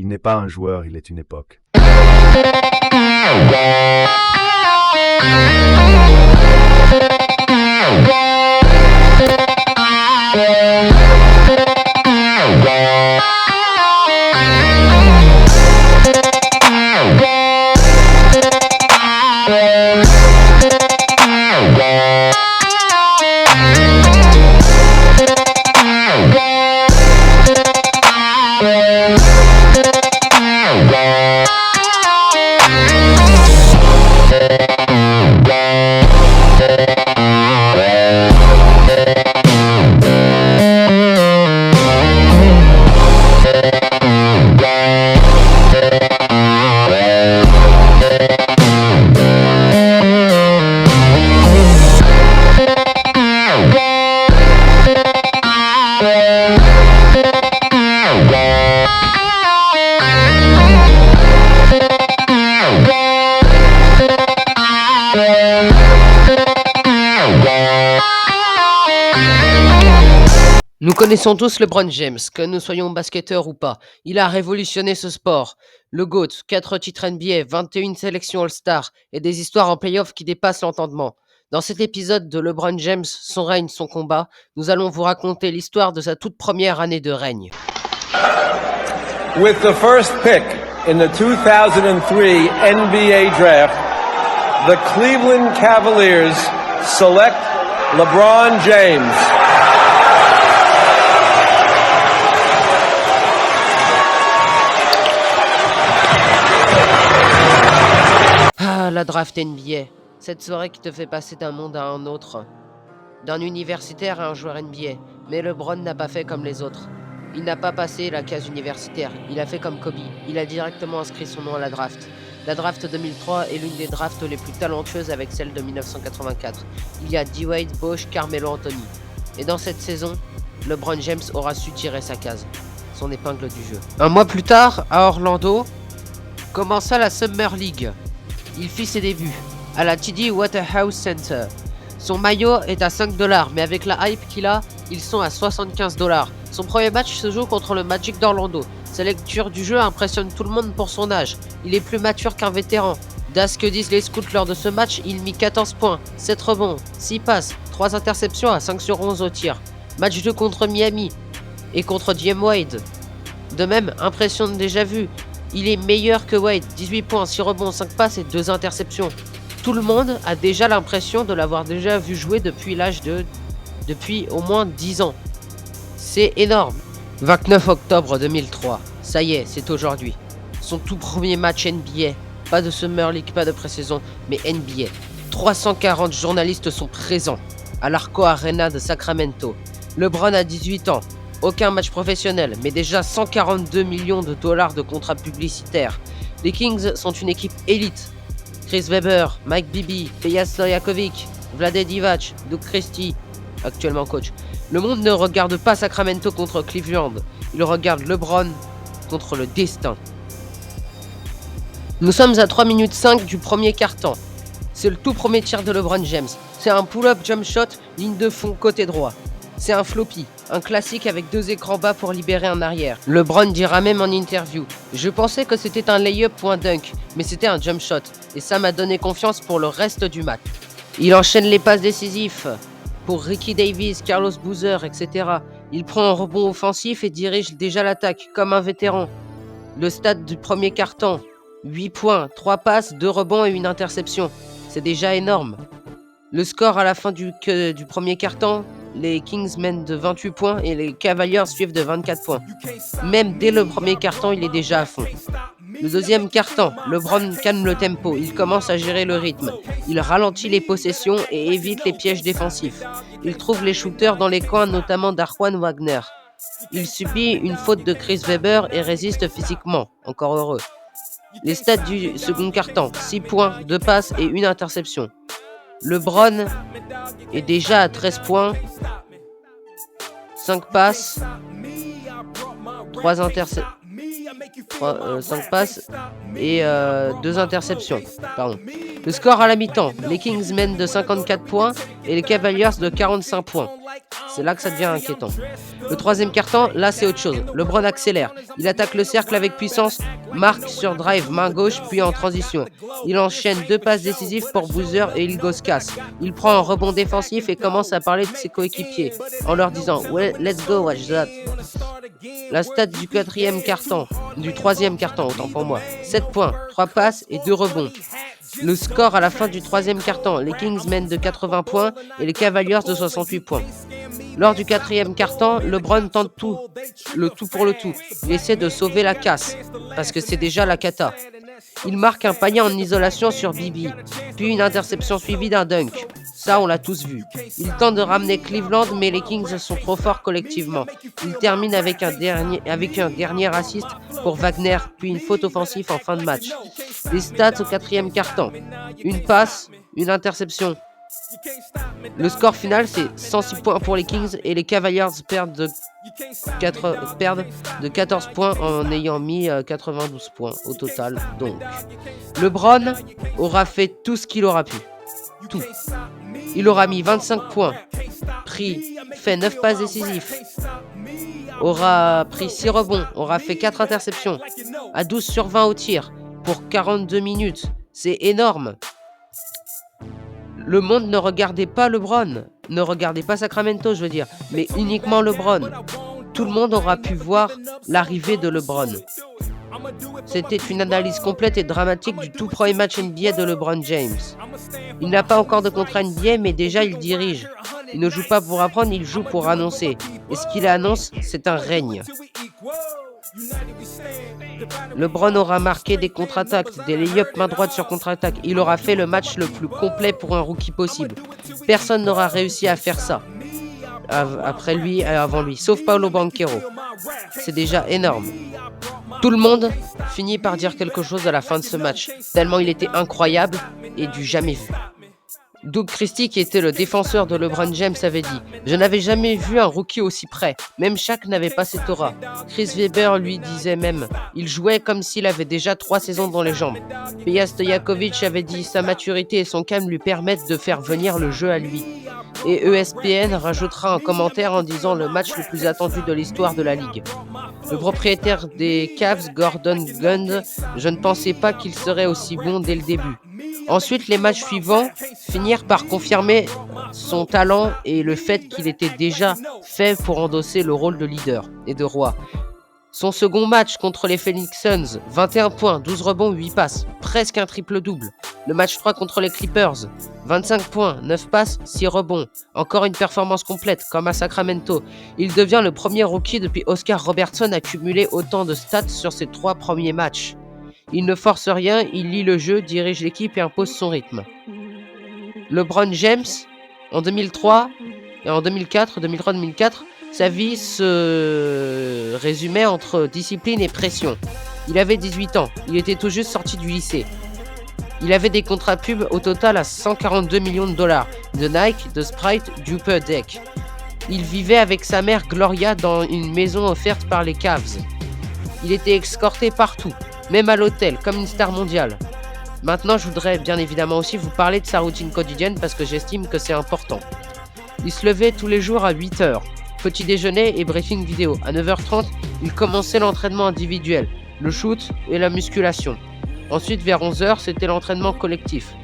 Il n'est pas un joueur, il est une époque. Nous connaissons tous LeBron James, que nous soyons basketteurs ou pas. Il a révolutionné ce sport. Le GOAT, 4 titres NBA, 21 sélections All-Star et des histoires en playoff qui dépassent l'entendement. Dans cet épisode de LeBron James, son règne, son combat, nous allons vous raconter l'histoire de sa toute première année de règne. With the first pick in the 2003 NBA draft, the Cleveland Cavaliers select LeBron James. La draft NBA, cette soirée qui te fait passer d'un monde à un autre, d'un universitaire à un joueur NBA. Mais LeBron n'a pas fait comme les autres. Il n'a pas passé la case universitaire, il a fait comme Kobe, il a directement inscrit son nom à la draft. La draft 2003 est l'une des drafts les plus talentueuses avec celle de 1984. Il y a D-Wade, Bosh, Carmelo Anthony. Et dans cette saison, LeBron James aura su tirer sa case, son épingle du jeu. Un mois plus tard, à Orlando, commença la Summer League. Il fit ses débuts à la TD Waterhouse Center. Son maillot est à $5, mais avec la hype qu'il a, ils sont à $75. Son premier match se joue contre le Magic d'Orlando. Sa lecture du jeu impressionne tout le monde pour son âge. Il est plus mature qu'un vétéran. D'as que disent les scouts lors de ce match, il mit 14 points, 7 rebonds, 6 passes, 3 interceptions à 5 sur 11 au tir. Match 2 contre Miami et contre Dwayne Wade. De même, impression déjà vue. Il est meilleur que Wade, 18 points, 6 rebonds, 5 passes et 2 interceptions. Tout le monde a déjà l'impression de l'avoir déjà vu jouer depuis au moins 10 ans. C'est énorme. 29 octobre 2003. Ça y est, c'est aujourd'hui. Son tout premier match NBA. Pas de Summer League, pas de pré-saison, mais NBA. 340 journalistes sont présents à l'Arco Arena de Sacramento. LeBron a 18 ans. Aucun match professionnel, mais déjà 142 millions de dollars de contrats publicitaires. Les Kings sont une équipe élite. Chris Webber, Mike Bibby, Peja Stojakovic, Vlade Divac, Doug Christie, actuellement coach. Le monde ne regarde pas Sacramento contre Cleveland. Il regarde LeBron contre le destin. Nous sommes à 3 minutes 5 du premier quart-temps. C'est le tout premier tir de LeBron James. C'est un pull-up jump shot, ligne de fond côté droit. C'est un floppy, un classique avec 2 écrans bas pour libérer un arrière. LeBron dira même en interview: je pensais que c'était un lay-up ou un dunk, mais c'était un jump shot, et ça m'a donné confiance pour le reste du match. Il enchaîne les passes décisives pour Ricky Davis, Carlos Boozer, etc. Il prend un rebond offensif et dirige déjà l'attaque, comme un vétéran. Le stade du premier quart-temps, 8 points, 3 passes, 2 rebonds et une interception. C'est déjà énorme. Le score à la fin du premier quart-temps, les Kings mènent de 28 points et les Cavaliers suivent de 24 points. Même dès le premier quart-temps, il est déjà à fond. Le deuxième quart-temps, LeBron calme le tempo, il commence à gérer le rythme. Il ralentit les possessions et évite les pièges défensifs. Il trouve les shooters dans les coins, notamment d'Arjuan Wagner. Il subit une faute de Chris Webber et résiste physiquement, encore heureux. Les stats du second quart-temps, 6 points, 2 passes et 1 interception. LeBron est déjà à 13 points, 5 passes, 5 passes et 2 interceptions. Pardon. Le score à la mi-temps, les Kings mènent de 54 points et les Cavaliers de 45 points. C'est là que ça devient inquiétant. Le troisième quart-temps, là c'est autre chose. LeBron accélère. Il attaque le cercle avec puissance, marque sur drive main gauche puis en transition. Il enchaîne 2 passes décisives pour Boozer et Ilgauskas. Il prend un rebond défensif et commence à parler de ses coéquipiers en leur disant "Well, let's go, watch that." La stat du troisième quart-temps, autant pour moi. 7 points, 3 passes et 2 rebonds. Le score à la fin du troisième quart-temps, les Kings mènent de 80 points et les Cavaliers de 68 points. Lors du quatrième quart-temps, LeBron tente le tout pour le tout. Il essaie de sauver la casse, parce que c'est déjà la cata. Il marque un panier en isolation sur Bibi, puis une interception suivie d'un dunk. Ça, on l'a tous vu. Il tente de ramener Cleveland, mais les Kings sont trop forts collectivement. Il termine avec un dernier assist pour Wagner, puis une faute offensive en fin de match. Les stats au quatrième quart-temps. Une passe, une interception. Le score final, c'est 106 points pour les Kings et les Cavaliers perdent de 14 points en ayant mis 92 points au total. Donc, LeBron aura fait tout ce qu'il aura pu. Tout. Il aura mis 25 points, fait 9 passes décisives, aura pris 6 rebonds, aura fait 4 interceptions, à 12 sur 20 au tir, pour 42 minutes. C'est énorme. Le monde ne regardait pas LeBron, ne regardait pas Sacramento, je veux dire, mais uniquement LeBron. Tout le monde aura pu voir l'arrivée de LeBron. C'était une analyse complète et dramatique du tout premier match NBA de LeBron James. Il n'a pas encore de contrat NBA, mais déjà il dirige. Il ne joue pas pour apprendre, il joue pour annoncer. Et ce qu'il annonce, c'est un règne. LeBron aura marqué des contre-attaques, des lay-ups main droite sur contre-attaque. Il aura fait le match le plus complet pour un rookie possible. Personne n'aura réussi à faire ça après lui et avant lui, sauf Paolo Banchero. C'est déjà énorme. Tout le monde finit par dire quelque chose à la fin de ce match, tellement il était incroyable et du jamais vu. Doug Christie, qui était le défenseur de LeBron James, avait dit « Je n'avais jamais vu un rookie aussi près, même Shaq n'avait pas cette aura. » Chris Webber lui disait même « Il jouait comme s'il avait déjà 3 saisons dans les jambes. » Peja Stojakovic avait dit « Sa maturité et son calme lui permettent de faire venir le jeu à lui. » Et ESPN rajoutera un commentaire en disant « Le match le plus attendu de l'histoire de la Ligue. » Le propriétaire des Cavs, Gordon Gund, je ne pensais pas qu'il serait aussi bon dès le début. Ensuite, les matchs suivants finirent par confirmer son talent et le fait qu'il était déjà fait pour endosser le rôle de leader et de roi. Son second match contre les Phoenix Suns, 21 points, 12 rebonds, 8 passes, presque un triple-double. Le match 3 contre les Clippers, 25 points, 9 passes, 6 rebonds. Encore une performance complète, comme à Sacramento. Il devient le premier rookie depuis Oscar Robertson à cumuler autant de stats sur ses 3 premiers matchs. Il ne force rien, il lit le jeu, dirige l'équipe et impose son rythme. LeBron James, en 2003 et en 2003-2004, sa vie se résumait entre discipline et pression. Il avait 18 ans, il était tout juste sorti du lycée. Il avait des contrats pubs au total à 142 millions de dollars, de Nike, de Sprite, d'Upper Deck. Il vivait avec sa mère Gloria dans une maison offerte par les Cavs. Il était escorté partout, même à l'hôtel, comme une star mondiale. Maintenant, je voudrais bien évidemment aussi vous parler de sa routine quotidienne parce que j'estime que c'est important. Il se levait tous les jours à 8h. Petit déjeuner et briefing vidéo. À 9h30, il commençait l'entraînement individuel, le shoot et la musculation. Ensuite, vers 11h, c'était l'entraînement collectif.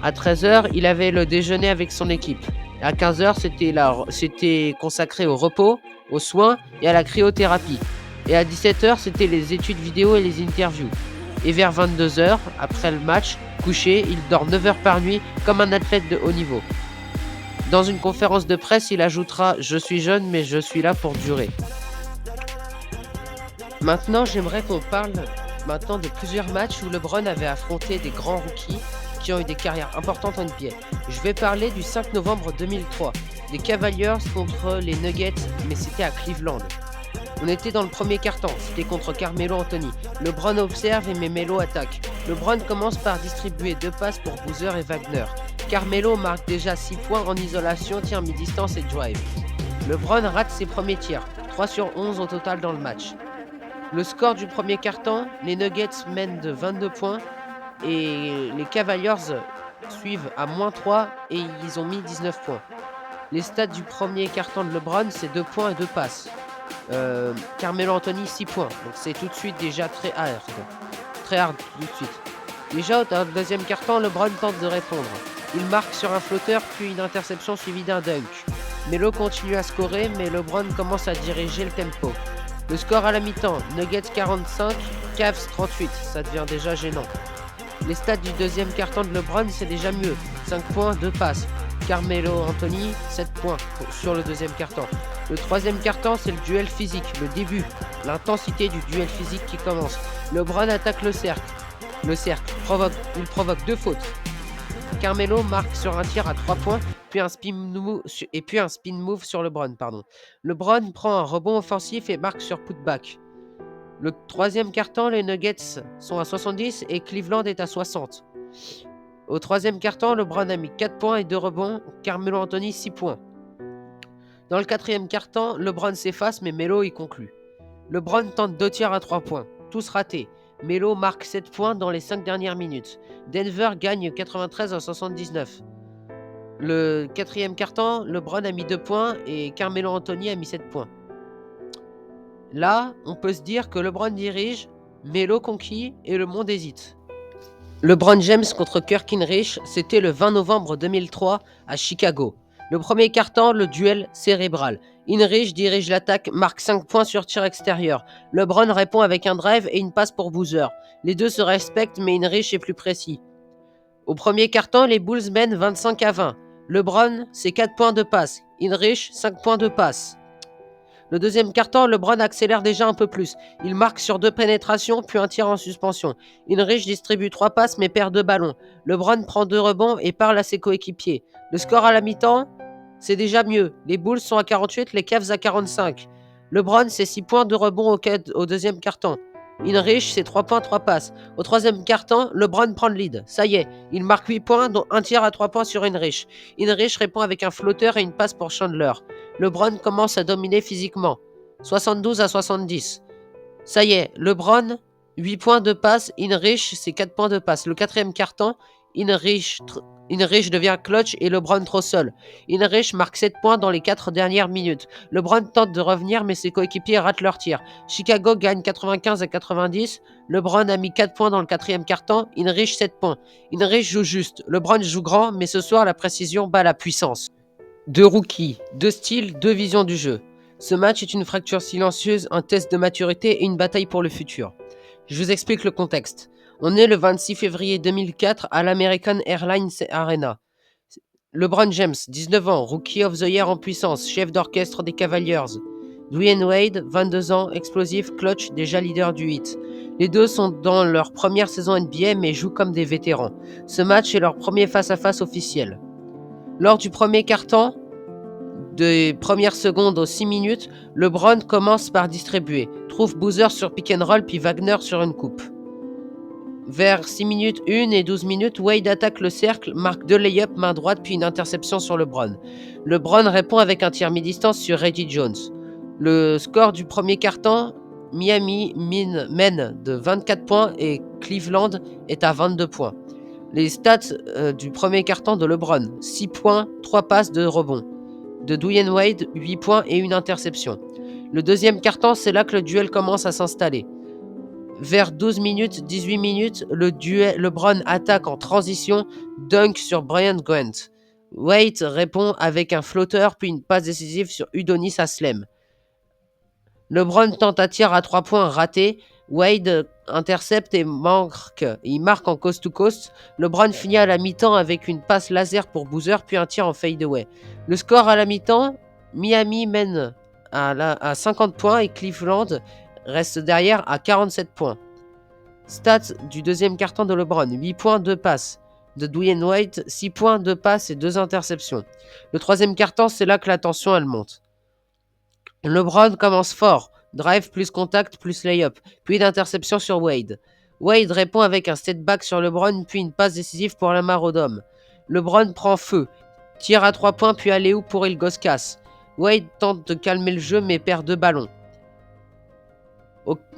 À 13h, il avait le déjeuner avec son équipe. À 15h, c'était consacré au repos, aux soins et à la cryothérapie. Et à 17h, c'était les études vidéo et les interviews. Et vers 22h, après le match, couché, il dort 9 heures par nuit comme un athlète de haut niveau. Dans une conférence de presse, il ajoutera « Je suis jeune, mais je suis là pour durer ». Maintenant, j'aimerais qu'on parle de plusieurs matchs où LeBron avait affronté des grands rookies qui ont eu des carrières importantes en NBA. Je vais parler du 5 novembre 2003, des Cavaliers contre les Nuggets, mais c'était à Cleveland. On était dans le premier quart-temps, c'était contre Carmelo Anthony. LeBron observe et Melo attaque. LeBron commence par distribuer 2 passes pour Boozer et Wagner. Carmelo marque déjà 6 points en isolation, tir mi-distance et drive. LeBron rate ses premiers tirs, 3 sur 11 au total dans le match. Le score du premier quart-temps, les Nuggets mènent de 22 points et les Cavaliers suivent à -3 et ils ont mis 19 points. Les stats du premier quart-temps de LeBron, c'est 2 points et 2 passes. Carmelo Anthony, 6 points. Donc c'est tout de suite déjà très hard. Très hard tout de suite. Déjà, au deuxième quart-temps, LeBron tente de répondre. Il marque sur un flotteur, puis une interception suivie d'un dunk. Melo continue à scorer, mais LeBron commence à diriger le tempo. Le score à la mi-temps, Nuggets 45, Cavs 38. Ça devient déjà gênant. Les stats du deuxième quart-temps de LeBron, c'est déjà mieux. 5 points, 2 passes. Carmelo Anthony, 7 points sur le deuxième quart-temps. Le troisième quart-temps, c'est le duel physique, le début, l'intensité du duel physique qui commence. LeBron attaque le cercle. Il provoque 2 fautes. Carmelo marque sur un tir à 3 points, puis un spin move sur LeBron. LeBron prend un rebond offensif et marque sur putback. Le troisième quart-temps, les Nuggets sont à 70 et Cleveland est à 60. Au troisième quart-temps, LeBron a mis 4 points et 2 rebonds, Carmelo Anthony 6 points. Dans le quatrième quart-temps, LeBron s'efface mais Melo y conclut. LeBron tente 2 tirs à 3 points, tous ratés. Melo marque 7 points dans les 5 dernières minutes. Denver gagne 93 à 79. Le quatrième quart-temps, LeBron a mis 2 points et Carmelo Anthony a mis 7 points. Là, on peut se dire que LeBron dirige, Melo conquis et le monde hésite. LeBron James contre Kirk Hinrich, c'était le 20 novembre 2003 à Chicago. Le premier quart-temps, le duel cérébral. Hinrich dirige l'attaque, marque 5 points sur tir extérieur. LeBron répond avec un drive et une passe pour Boozer. Les deux se respectent, mais Hinrich est plus précis. Au premier quart-temps, les Bulls mènent 25 à 20. LeBron, c'est 4 points de passe. Hinrich, 5 points de passe. Le deuxième quart-temps, LeBron accélère déjà un peu plus. Il marque sur 2 pénétrations, puis un tir en suspension. Hinrich distribue 3 passes mais perd 2 ballons. LeBron prend 2 rebonds et parle à ses coéquipiers. Le score à la mi-temps, c'est déjà mieux. Les Bulls sont à 48, les Cavs à 45. LeBron, c'est 6 points de rebond au deuxième quart-temps. Hinrich, c'est 3 points, 3 passes. Au troisième quart-temps, LeBron prend le lead. Ça y est, il marque 8 points, dont un tir à 3 points sur Hinrich. Hinrich répond avec un flotteur et une passe pour Chandler. LeBron commence à dominer physiquement. 72 à 70. Ça y est, LeBron, 8 points de passe. Hinrich, c'est 4 points de passe. Le quatrième quart-temps, Hinrich devient clutch et LeBron trop seul. Hinrich marque 7 points dans les 4 dernières minutes. LeBron tente de revenir mais ses coéquipiers ratent leur tir. Chicago gagne 95 à 90. LeBron a mis 4 points dans le quatrième quart-temps. Hinrich 7 points. Hinrich joue juste. LeBron joue grand mais ce soir la précision bat la puissance. 2 rookies, 2 styles, 2 visions du jeu. Ce match est une fracture silencieuse, un test de maturité et une bataille pour le futur. Je vous explique le contexte. On est le 26 février 2004 à l'American Airlines Arena. LeBron James, 19 ans, Rookie of the Year en puissance, chef d'orchestre des Cavaliers. Dwyane Wade, 22 ans, explosif, clutch, déjà leader du hit. Les deux sont dans leur première saison NBA mais jouent comme des vétérans. Ce match est leur premier face-à-face officiel. Lors du premier quart-temps, des premières secondes aux 6 minutes, LeBron commence par distribuer, trouve Boozer sur pick and roll puis Wagner sur une coupe. Vers 6 minutes 1 et 12 minutes, Wade attaque le cercle, marque 2 lay-ups main droite puis une interception sur LeBron. LeBron répond avec un tir mi-distance sur Reggie Jones. Le score du premier quart-temps, Miami mène de 24 points et Cleveland est à 22 points. Les stats du premier quart-temps de LeBron, 6 points, 3 passes de rebond. De Dwyane Wade, 8 points et une interception. Le deuxième quart-temps, c'est là que le duel commence à s'installer. Vers 12 minutes, 18 minutes, LeBron attaque en transition, dunk sur Brian Grant. Wade répond avec un flotteur puis une passe décisive sur Udonis Haslem. LeBron tente un tir à 3 points raté. Wade intercepte et il marque en coast-to-coast. LeBron finit à la mi-temps avec une passe laser pour Boozer puis un tir en fadeaway. Le score à la mi-temps, Miami mène à 50 points et Cleveland reste derrière à 47 points. Stats du deuxième quart-temps de LeBron, 8 points, 2 passes. De Dwyane Wade, 6 points, 2 passes et 2 interceptions. Le troisième quart-temps, c'est là que la tension elle monte. LeBron commence fort, drive plus contact plus layup, puis une interception sur Wade. Wade répond avec un step back sur LeBron puis une passe décisive pour Lamar Odom. LeBron prend feu, tire à 3 points puis alley-oop pour Ilgauskas. Wade tente de calmer le jeu mais perd 2 ballons.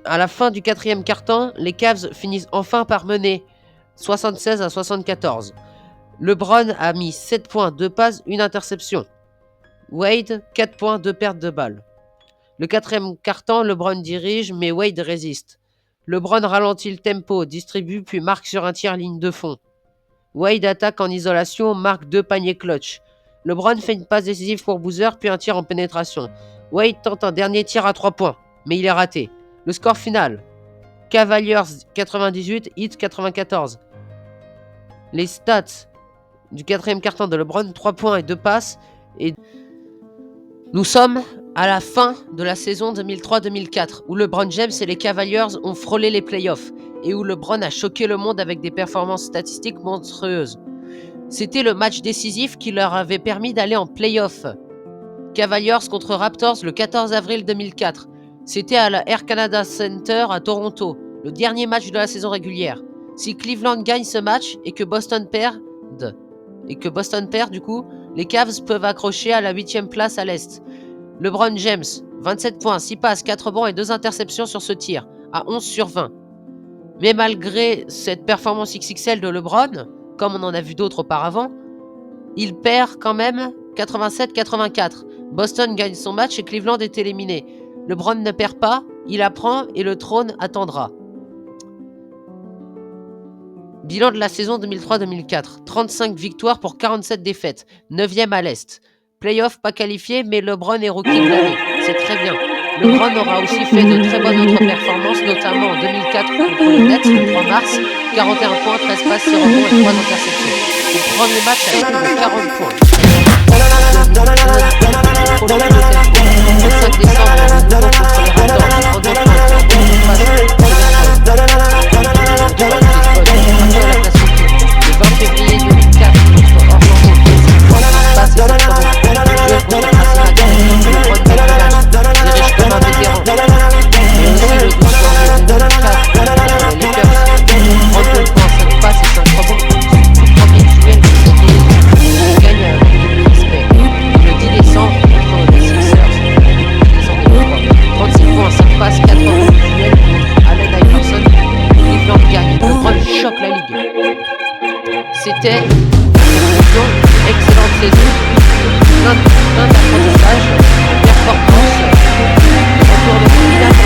À la fin du quatrième quart-temps, les Cavs finissent enfin par mener 76 à 74. LeBron a mis 7 points, 2 passes, une interception. Wade, 4 points, 2 pertes de balles. Le quatrième quart-temps, LeBron dirige, mais Wade résiste. LeBron ralentit le tempo, distribue puis marque sur un tir ligne de fond. Wade attaque en isolation, marque 2 paniers clutch. LeBron fait une passe décisive pour Boozer puis un tir en pénétration. Wade tente un dernier tir à 3 points, mais il est raté. Le score final, Cavaliers 98, Heat 94. Les stats du quatrième quart-temps de LeBron, 3 points et 2 passes. Et nous sommes à la fin de la saison 2003-2004, où LeBron James et les Cavaliers ont frôlé les playoffs, et où LeBron a choqué le monde avec des performances statistiques monstrueuses. C'était le match décisif qui leur avait permis d'aller en playoffs. Cavaliers contre Raptors le 14 avril 2004. C'était à la Air Canada Center à Toronto, le dernier match de la saison régulière. Si Cleveland gagne ce match et que Boston perd, du coup, les Cavs peuvent accrocher à la 8e place à l'Est. LeBron James, 27 points, 6 passes, 4 rebonds et 2 interceptions sur ce tir, à 11 sur 20. Mais malgré cette performance XXL de LeBron, comme on en a vu d'autres auparavant, il perd quand même 87-84. Boston gagne son match et Cleveland est éliminé. LeBron ne perd pas, il apprend et le trône attendra. Bilan de la saison 2003-2004, 35 victoires pour 47 défaites, 9e à l'Est. Playoff pas qualifié, mais LeBron est rookie de l'année, c'est très bien. LeBron aura aussi fait de très bonnes autres performances, notamment en 2004 contre les Nets le 3 mars, 41 points, 13 passes, 6 rebonds et 3 interceptions. Le premier match a été de 40 points. Le 25 décembre, contre les Raptors, 32 points, 20 février 2004, contre Orlando, 6 passes et 7 rebonds. Le contre Asimaka, LeBron dirige comme un vétéran. Mais aussi le 12 janvier 2004, contre les Lakers, 32 points, 5 passes et 5 rebonds. Le 1er juillet, il gagne avec du respect. Le 10 décembre, contre les Sixers, 36 points, 5 passes, 4 rebonds individuels contre Allen Iverson. Cleveland gagne. LeBron choque la ligue. C'était une excellente saison, plein d'apprentissage, de performance, retour de finale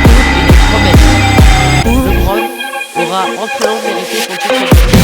et de promesses. LeBron aura amplement mérité son titre.